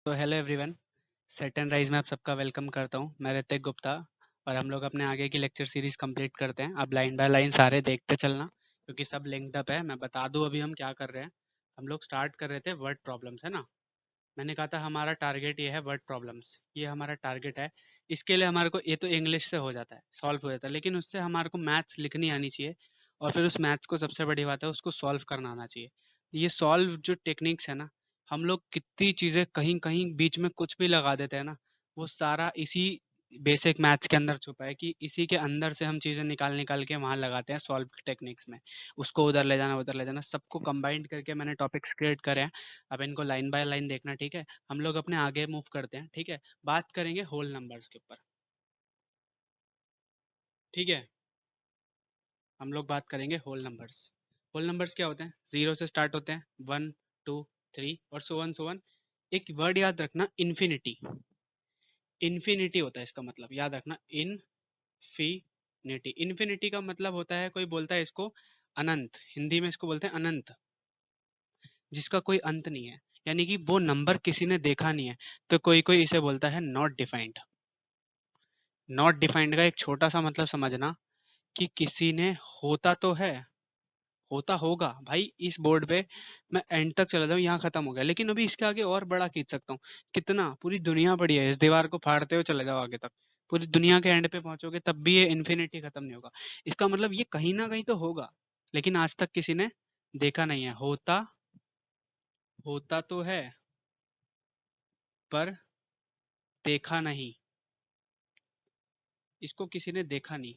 तो hello everyone, set and rise में आप सबका वेलकम करता हूँ। मैं ऋतिक गुप्ता और हम लोग अपने आगे की लेक्चर सीरीज कंप्लीट करते हैं। अब लाइन बाय लाइन सारे देखते चलना क्योंकि सब लिंक्ड अप है। मैं बता दूँ अभी हम क्या कर रहे हैं। हम लोग स्टार्ट कर रहे थे वर्ड प्रॉब्लम्स, है ना। मैंने कहा था हमारा टारगेट ये है, वर्ड प्रॉब्लम्स ये हमारा टारगेट है। इसके लिए हमारे को ये तो इंग्लिश से हो जाता है, सॉल्व हो जाता है, लेकिन उससे हमारे को मैथ्स लिखनी आनी चाहिए और फिर उस मैथ्स को सबसे बड़ी बात है उसको सॉल्व करना आना चाहिए। ये सॉल्व जो टेक्निक्स है ना, हम लोग कितनी चीज़ें कहीं कहीं बीच में कुछ भी लगा देते हैं ना, वो सारा इसी बेसिक मैथ्स के अंदर छुपा है कि इसी के अंदर से हम चीज़ें निकाल निकाल के वहाँ लगाते हैं सॉल्व टेक्निक्स में। उसको उधर ले जाना सबको कंबाइंड करके मैंने टॉपिक्स क्रिएट करे हैं। अब इनको लाइन बाय लाइन देखना, ठीक है। हम लोग अपने आगे मूव करते हैं, ठीक है। बात करेंगे होल नंबर्स के ऊपर, ठीक है। हम लोग बात करेंगे होल नंबर्स। होल नंबर्स क्या होते हैं? जीरो से स्टार्ट होते हैं, वन, टू, थ्री और सो वन। एक वर्ड याद रखना, इन्फिनिटी। इन्फिनिटी होता है इसका मतलब, याद रखना, इनफिनिटी। इन्फिनिटी का मतलब होता है, कोई बोलता है इसको अनंत, हिंदी में इसको बोलते हैं अनंत, जिसका कोई अंत नहीं है। यानी कि वो नंबर किसी ने देखा नहीं है। तो कोई कोई इसे बोलता है नॉट डिफाइंड। नॉट डिफाइंड का एक छोटा सा मतलब समझना कि किसी ने, होता तो है, होता होगा भाई इस बोर्ड पे, मैं एंड तक चला जाऊं यहाँ खत्म हो गया, लेकिन अभी इसके आगे और बड़ा खींच सकता हूँ। कितना, पूरी दुनिया पड़ी है, इस दीवार को फाड़ते हुए चले जाओ आगे तक, पूरी दुनिया के एंड पे पहुंचोगे तब भी ये इन्फिनिटी खत्म नहीं होगा। इसका मतलब ये कहीं ना कहीं तो होगा, लेकिन आज तक किसी ने देखा नहीं है। होता, होता तो है पर देखा नहीं, इसको किसी ने देखा नहीं।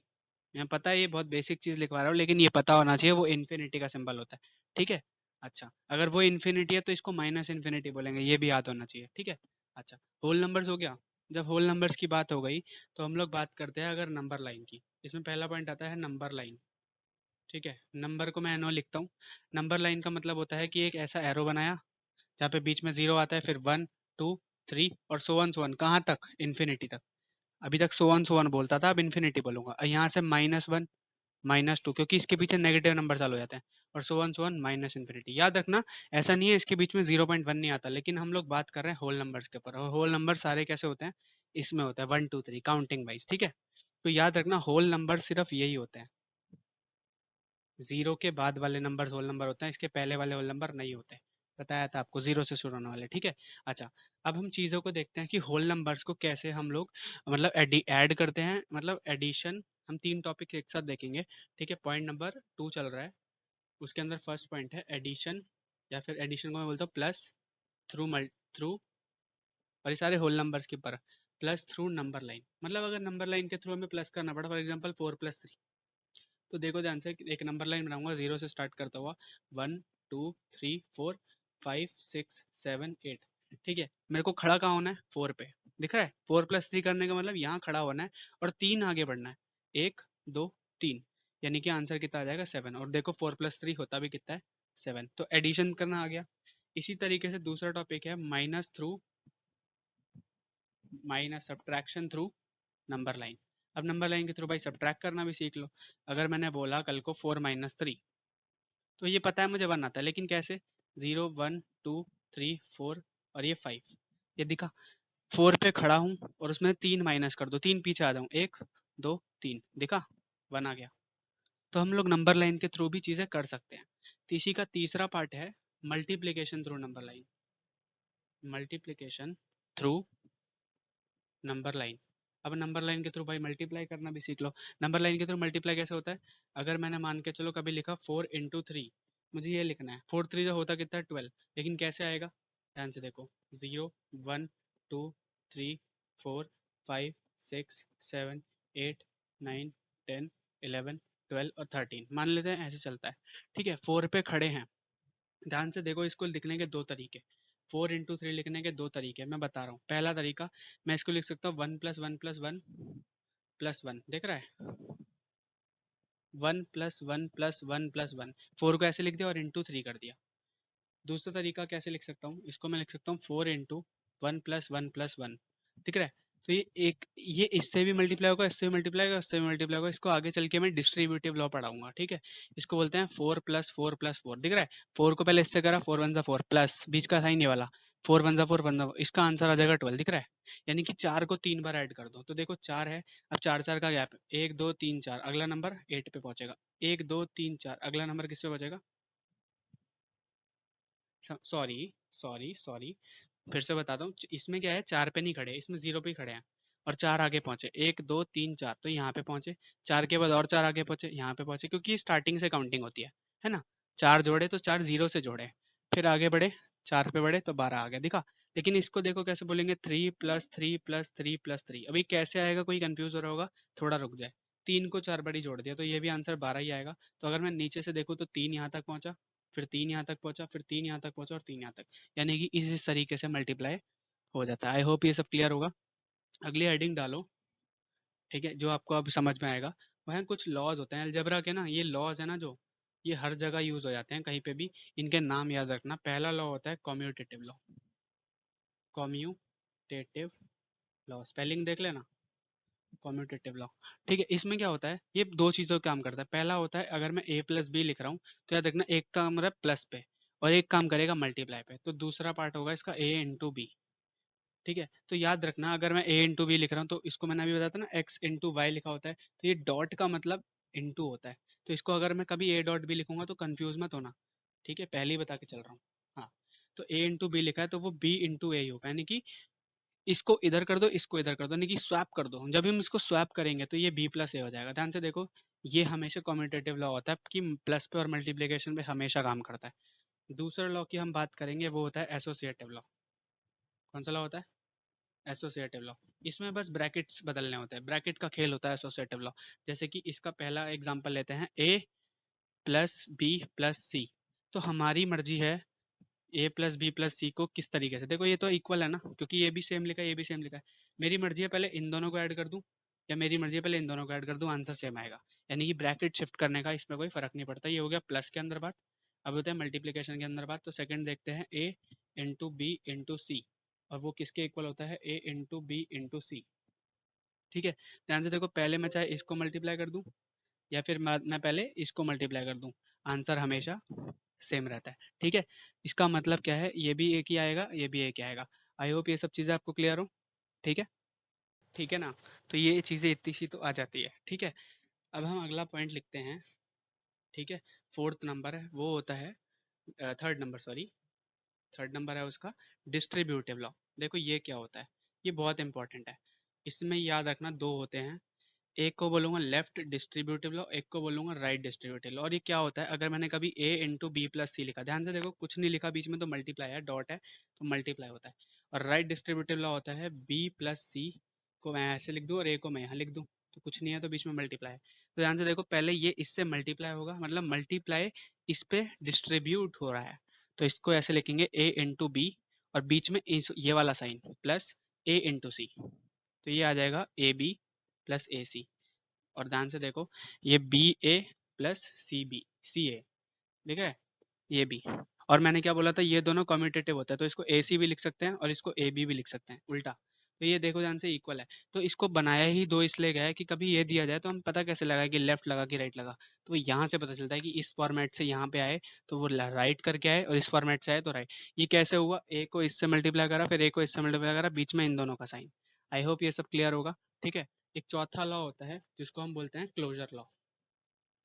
मैं पता है ये बहुत बेसिक चीज लिखवा रहा हूँ, लेकिन ये पता होना चाहिए वो इन्फिनिटी का सिंबल होता है, ठीक है। अच्छा, अगर वो इन्फिनिटी है तो इसको माइनस इन्फिनिटी बोलेंगे, ये भी याद होना चाहिए, ठीक है। अच्छा, होल नंबर्स हो गया। जब होल नंबर्स की बात हो गई तो हम लोग बात करते हैं अगर नंबर लाइन की। इसमें पहला पॉइंट आता है नंबर लाइन, ठीक है। नंबर को मैं एनो लिखता हूँ। नंबर लाइन का मतलब होता है कि एक ऐसा एरो बनाया जहाँ पे बीच में जीरो आता है, फिर वन, टू, थ्री और सो वन, कहाँ तक? इन्फिनिटी तक। अभी तक सो वन बोलता था, अब इन्फिनिटी बोलूंगा। यहाँ से माइनस वन, माइनस टू, क्योंकि इसके पीछे नेगेटिव नंबर चालू हो जाते हैं, और सो वन माइनस इन्फिनिटी। याद रखना, ऐसा नहीं है इसके बीच में 0.1 नहीं आता, लेकिन हम लोग बात कर रहे हैं होल नंबर्स के ऊपर, और होल नंबर सारे कैसे होते हैं? इसमें होता है one two three, counting wise, ठीक है। तो याद रखना होल नंबर सिर्फ यही होते हैं, जीरो के बाद वाले नंबर होल नंबर होते हैं, इसके पहले वाले होल नंबर नहीं होते। बताया था आपको, जीरो से शुरू होने वाले, ठीक है। अच्छा, अब हम चीज़ों को देखते हैं कि होल नंबर्स को कैसे हम लोग मतलब ऐड करते हैं, मतलब एडिशन। हम तीन टॉपिक एक साथ देखेंगे, ठीक है। पॉइंट नंबर 2 चल रहा है, उसके अंदर फर्स्ट पॉइंट है एडिशन, या फिर एडिशन को मैं बोलता हूँ प्लस थ्रू थ्रू, और ये सारे होल नंबर्स के ऊपर। प्लस थ्रू नंबर लाइन, मतलब अगर नंबर लाइन के थ्रू हमें प्लस करना पड़ा, फॉर एग्जाम्पल 4 + 3, तो देखो ध्यान से, एक नंबर लाइन बनाऊंगा जीरो से स्टार्ट करता हुआ, 1 2 3 4 5 6 7 8, ठीक है। मेरे को खड़ा कहाँ होना है? 4 पे। दिख रहा है? 4 + 3 करने का मतलब यहाँ खड़ा होना है और 3 आगे बढ़ना है, 1 2 3, यानी कि आंसर कितना आ जाएगा? 7। और देखो 4 + 3 होता भी कितना है? 7। तो एडिशन करना आ गया। इसी तरीके से दूसरा टॉपिक है minus subtraction through number line. अब नंबर लाइन के थ्रू भाई सब्ट्रैक्ट करना भी सीख लो। अगर मैंने बोला कल को 4 - 3, तो ये पता है मुझे बनना था, लेकिन कैसे? 0 1 2 3 4 और ये 5, ये दिखा। 4 पे खड़ा हूँ और उसमें 3 माइनस कर दो, 3 पीछे आ जाऊँ, 1 2 3, दिखा, 1 आ गया। तो हम लोग नंबर लाइन के थ्रू भी चीज़ें कर सकते हैं। तो इसी का तीसरा पार्ट है multiplication through number line. Multiplication through number line. अब नंबर लाइन के थ्रू भाई मल्टीप्लाई करना भी सीख लो। नंबर लाइन के थ्रू मल्टीप्लाई कैसे होता है? अगर मैंने मान के चलो कभी लिखा 4 × 3, मुझे ये लिखना है, 4 × 3 जो होता कितना है? 12, लेकिन कैसे आएगा? ध्यान से देखो, 0 1 2 3 4 5 6 7 8 9 10 11 12 और 13 मान लेते हैं, ऐसे चलता है, ठीक है। 4 पे खड़े हैं, ध्यान से देखो, इसको लिखने के दो तरीके, 4 × 3 लिखने के दो तरीके मैं बता रहा हूँ। पहला तरीका, मैं इसको लिख सकता हूँ 1 + 1 + 1 + 1, देख रहा है? 1 + 1 + 1 + 1, 4 को ऐसे लिख दिया और इंटू 3 कर दिया। दूसरा तरीका कैसे लिख सकता हूँ? इसको मैं लिख सकता हूँ 4 × 1 + 1 + 1, दिख रहा है? तो ये एक, ये इससे भी मल्टीप्लाई होगा, इससे भी मल्टीप्लाई होगा, इससे भी मल्टीप्लाई होगा। इसको आगे चल के मैं डिस्ट्रीब्यूटिव लॉ पढ़ाऊंगा, ठीक है। इसको बोलते हैं 4 + 4 + 4, दिख रहा है? 4 को पहले इससे करा, 4 × 1 = 4, प्लस बीच का साइन ये वाला, 4 वन ज़ा 4 वन ज़ा, इसका आंसर आ जाएगा 12, दिख रहा है? यानी कि 4 को 3 बार ऐड कर दो, तो देखो 4 है, अब 4-4 का गैप है, 1 2 3 4, अगला नंबर 8 पे पहुंचेगा, 1 2 3 4, अगला नंबर किससे पहुंचेगा? सॉरी सॉरी सॉरी, फिर से बताता हूँ, इसमें क्या है, 4 पे नहीं खड़े, इसमें 0 पे ही खड़े हैं, और 4 आगे पहुंचे, 1 2 3 4, तो यहाँ पे पहुंचे, 4 के बाद और 4 आगे पहुंचे, यहाँ पे पहुंचे, क्योंकि ये स्टार्टिंग से काउंटिंग होती है ना? 4 जोड़े तो 4 0 से जोड़े, फिर आगे बढ़े, 4 पे बढ़े तो 12 आ गया, दिखा? लेकिन इसको देखो कैसे बोलेंगे, 3 प्लस 3 प्लस 3 प्लस 3, अभी कैसे आएगा, कोई कंफ्यूज हो रहा होगा, थोड़ा रुक जाए। 3 को 4 बारी जोड़ दिया तो ये भी आंसर 12 ही आएगा। तो अगर मैं नीचे से देखूँ तो 3 यहाँ तक पहुंचा, फिर 3 यहाँ तक पहुंचा, फिर 3 यहाँ तक पहुंचा, और 3 यहाँ तक, यानी कि इस तरीके से मल्टीप्लाई हो जाता है। आई होप ये सब क्लियर होगा। अगली हेडिंग डालो, ठीक है, जो आपको अब समझ में आएगा। वहाँ कुछ लॉज होते हैं अलजेब्रा के ना, ये लॉज है ना जो, ये हर जगह यूज हो जाते हैं, कहीं पे भी इनके नाम याद रखना। पहला लॉ होता है commutative law, commutative law, spelling देख लेना, कॉम्यूटेटिव लॉ। ठीक है, इसमें क्या होता है, ये दो चीज़ों का काम करता है। पहला होता है, अगर मैं a प्लस बी लिख रहा हूँ, तो याद रखना एक काम रहा प्लस पे, और एक काम करेगा मल्टीप्लाई पे, तो दूसरा पार्ट होगा इसका a इंटू बी। ठीक है, तो याद रखना, अगर मैं a इंटू बी लिख रहा हूँ, तो इसको मैंने अभी बताया था ना, x इंटू वाई लिखा होता है, तो ये डॉट का मतलब इंटू होता है। तो इसको अगर मैं कभी a डॉट बी लिखूंगा तो कंफ्यूज मत होना, ठीक है, पहले ही बता के चल रहा हूँ। हाँ, तो a इंटू बी लिखा है तो वो b इंटू ए होगा, यानी कि इसको इधर कर दो, इसको इधर कर दो, यानी कि स्वैप कर दो। जब हम इसको स्वैप करेंगे तो ये b प्लस ए हो जाएगा। ध्यान से देखो, ये हमेशा कम्यूटेटिव लॉ होता है कि प्लस पे और मल्टीप्लिकेशन पे हमेशा काम करता है। दूसरा लॉ की हम बात करेंगे, वो होता है एसोसिएटिव लॉ। कौन सा लॉ होता है? Associative law. इसमें बस ब्रैकेट्स बदलने होते हैं, ब्रैकेट का खेल होता है एसोसिएटिव लॉ। जैसे कि इसका पहला एग्जांपल लेते हैं, a प्लस बी प्लस सी। तो हमारी मर्जी है ए प्लस बी प्लस सी को किस तरीके से, देखो ये तो इक्वल है ना, क्योंकि ये भी सेम लिखा है, ये भी सेम लिखा है। मेरी मर्जी है पहले इन दोनों को ऐड कर दूं, या मेरी मर्जी है पहले इन दोनों को ऐड कर दूं, आंसर सेम आएगा। यानी कि ब्रैकेट शिफ्ट करने का इसमें कोई फर्क नहीं पड़ता। ये हो गया प्लस के अंदर बात। अब होता है मल्टीप्लिकेशन के अंदर बात। तो सेकंड देखते हैं, ए इंटू बी इंटू सी, और वो किसके इक्वल होता है, ए इंटू बी इंटू सी। ठीक है, ध्यान से देखो, पहले मैं चाहे इसको मल्टीप्लाई कर दूं, या फिर मैं पहले इसको मल्टीप्लाई कर दूं, आंसर हमेशा सेम रहता है। ठीक है, इसका मतलब क्या है, ये भी एक ही आएगा, ये भी एक ही आएगा। आई होप ये सब चीज़ें आपको क्लियर हो। ठीक है, ठीक है ना? तो ये चीज़ें इतनी सी तो आ जाती है। ठीक है, अब हम अगला पॉइंट लिखते हैं। ठीक है, फोर्थ नंबर है, वो होता है, third number sorry, third number है उसका डिस्ट्रीब्यूटिव लॉ। देखो ये क्या होता है, ये बहुत इंपॉर्टेंट है। इसमें याद रखना, दो होते हैं, एक को बोलूंगा लेफ्ट डिस्ट्रीब्यूटिव लॉ, एक को बोलूंगा राइट डिस्ट्रीब्यूटिव लॉ। और ये क्या होता है, अगर मैंने कभी a इंटू बी प्लस सी लिखा, ध्यान से देखो कुछ नहीं लिखा बीच में, तो मल्टीप्लाई है, डॉट है तो मल्टीप्लाई होता है। और राइट डिस्ट्रीब्यूटिव लॉ होता है b प्लस सी को मैं ऐसे लिख दूँ और a को मैं यहाँ लिख दूँ, तो कुछ नहीं है तो बीच में मल्टीप्लाई है। तो ध्यान से देखो, पहले ये इससे मल्टीप्लाई होगा, मतलब मल्टीप्लाई इस पे डिस्ट्रीब्यूट हो रहा है, तो इसको ऐसे लिखेंगे a इंटू बी, और बीच में ये वाला साइन प्लस a इंटू सी, तो ये आ जाएगा ए बी प्लस ए सी। और ध्यान से देखो, ये बी ए प्लस सी बी सी ए, ठीक है, ये भी। और मैंने क्या बोला था, ये दोनों कम्यूटेटिव होता है, तो इसको ए सी भी लिख सकते हैं और इसको ए बी भी लिख सकते हैं उल्टा। तो ये देखो ध्यान से इक्वल है। तो इसको बनाया ही दो इसलिए गया है कि कभी ये दिया जाए तो हम पता कैसे लगाए कि लेफ्ट लगा कि राइट लगा, तो यहाँ से पता चलता है कि इस फॉर्मेट से यहाँ पे आए तो वो राइट करके आए, और इस फॉर्मेट से आए तो राइट। ये कैसे हुआ, ए को इससे मल्टीप्लाई करा, फिर ए को इससे मल्टीप्लाई करा, बीच में इन दोनों का साइन। आई होप ये सब क्लियर होगा। ठीक है, एक चौथा लॉ होता है जिसको हम बोलते हैं क्लोजर लॉ।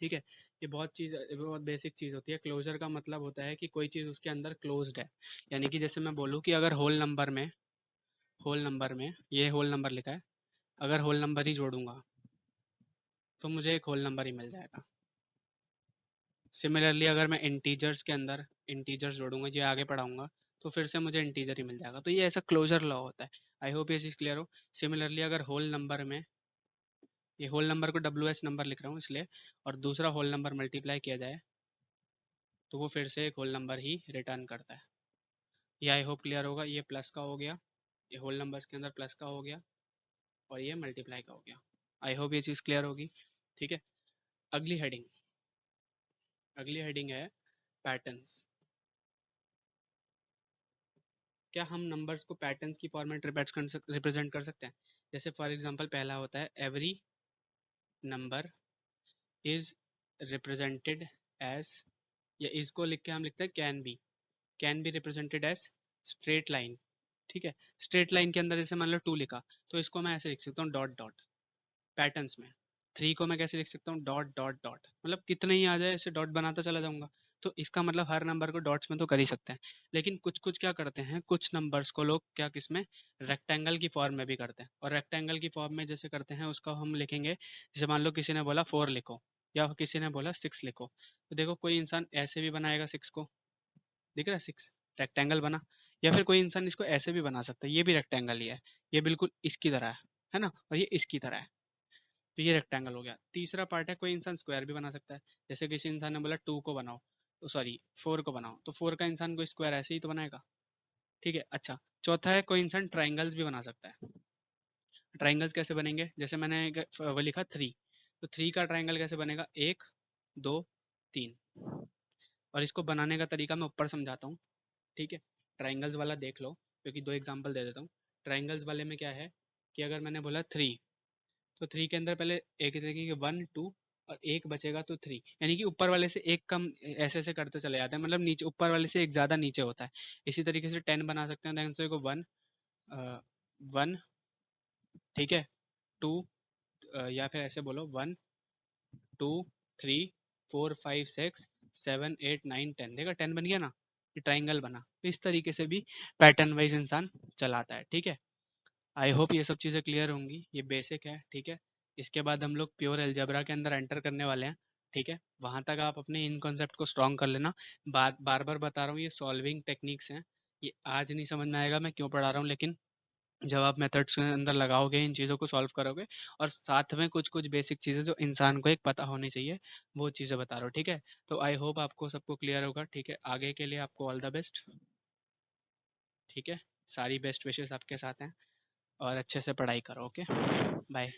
ठीक है, ये बहुत बेसिक चीज़ होती है। क्लोजर का मतलब होता है कि कोई चीज़ उसके अंदर क्लोज्ड है। यानी कि जैसे मैं बोलूँ कि अगर होल नंबर में ये होल नंबर लिखा है, अगर होल नंबर ही जोड़ूंगा तो मुझे एक होल नंबर ही मिल जाएगा। सिमिलरली अगर मैं इंटीजर्स के अंदर इंटीजर्स जोड़ूंगा, ये आगे पढ़ाऊंगा, तो फिर से मुझे इंटीजर ही मिल जाएगा। तो ये ऐसा क्लोजर लॉ होता है। आई होप ये चीज़ क्लियर हो। सिमिलरली अगर होल नंबर में, ये होल नंबर को डब्ल्यू एच नंबर लिख रहा हूँ इसलिए, और दूसरा होल नंबर मल्टीप्लाई किया जाए, तो वो फिर से एक होल नंबर ही रिटर्न करता है। ये आई होप क्लियर होगा। ये प्लस का हो गया, ये होल नंबर्स के अंदर प्लस का हो गया, और ये मल्टीप्लाई का हो गया। आई होप ये चीज़ क्लियर होगी। ठीक है, अगली हेडिंग, अगली हेडिंग है पैटर्न्स। क्या हम नंबर्स को पैटर्न्स की फॉर्मेट रिप्रेजेंट कर सकते हैं? जैसे फॉर एग्जांपल पहला होता है, every number is represented as, या इसको लिख के हम लिखते हैं can be represented as straight line, ठीक है। स्ट्रेट लाइन के अंदर जैसे मान लो 2 लिखा, तो इसको मैं ऐसे लिख सकता हूँ डॉट डॉट पैटर्न्स में। 3 को मैं कैसे लिख सकता हूँ डॉट डॉट डॉट, मतलब कितने ही आ जाए ऐसे डॉट बनाता चला जाऊंगा। तो इसका मतलब हर नंबर को डॉट्स में तो कर ही सकते हैं। लेकिन कुछ कुछ क्या करते हैं, कुछ नंबर्स को लोग क्या किसमें रेक्टेंगल की फॉर्म में भी करते हैं। और रेक्टेंगल की फॉर्म में जैसे करते हैं उसका हम लिखेंगे, जैसे मान लो किसी ने बोला 4 लिखो या किसी ने बोला 6 लिखो, तो देखो कोई इंसान ऐसे भी बनाएगा 6 को, दिख रहा है 6 रेक्टेंगल बना। या फिर कोई इंसान इसको ऐसे भी बना सकता है, ये भी रेक्टेंगल ही है, ये बिल्कुल इसकी तरह है ना, और ये इसकी तरह है। तो ये रेक्टेंगल हो गया। तीसरा पार्ट है, कोई इंसान स्क्वायर भी बना सकता है। जैसे किसी इंसान ने बोला 2 को बनाओ, तो सॉरी 4 को बनाओ, तो 4 का इंसान कोई स्क्वायर ऐसे ही तो बनाएगा, ठीक है। अच्छा, चौथा है कोई इंसान ट्राइंगल्स भी बना सकता है। ट्राइंगल्स कैसे बनेंगे, जैसे मैंने वो लिखा 3, तो 3 का ट्राइंगल कैसे बनेगा, 1 2 3। और इसको बनाने का तरीका मैं ऊपर समझाता हूँ, ठीक है। ट्राइंगल्स वाला देख लो, क्योंकि 2 एग्जाम्पल दे देता हूँ। ट्राइंगल्स वाले में क्या है कि अगर मैंने बोला 3, तो 3 के अंदर पहले एक तरीके के 1 2 और एक बचेगा तो 3, यानी कि ऊपर वाले से एक कम ऐसे ऐसे करते चले जाते हैं, मतलब नीचे ऊपर वाले से एक ज़्यादा नीचे होता है। इसी तरीके से 10 बना सकते हैं, दैन से को 1 1, ठीक है, 2, या फिर ऐसे बोलो 1 2 3 4 5 6 7 8 9 10, देखा 10 बन गया ना, ये ट्राइंगल बना। तो इस तरीके से भी पैटर्न वाइज इंसान चलाता है, ठीक है। आई होप ये सब चीज़ें क्लियर होंगी, ये बेसिक है, ठीक है। इसके बाद हम लोग प्योर अलजेब्रा के अंदर एंटर करने वाले हैं, ठीक है। वहाँ तक आप अपने इन कॉन्सेप्ट को स्ट्रॉन्ग कर लेना। बार बार बता रहा हूँ, ये सॉल्विंग टेक्निक्स हैं, ये आज नहीं समझ में आएगा मैं क्यों पढ़ा रहा हूँ, लेकिन जब आप मेथड्स के अंदर लगाओगे, इन चीज़ों को सॉल्व करोगे, और साथ में कुछ कुछ बेसिक चीज़ें जो इंसान को एक पता होनी चाहिए, वो चीज़ें बता रहा हूँ, ठीक है। तो आई होप आपको सबको क्लियर होगा, ठीक है। आगे के लिए आपको ऑल द बेस्ट, ठीक है। सारी बेस्ट विशेस आपके साथ हैं, और अच्छे से पढ़ाई करो, ओके। बाय।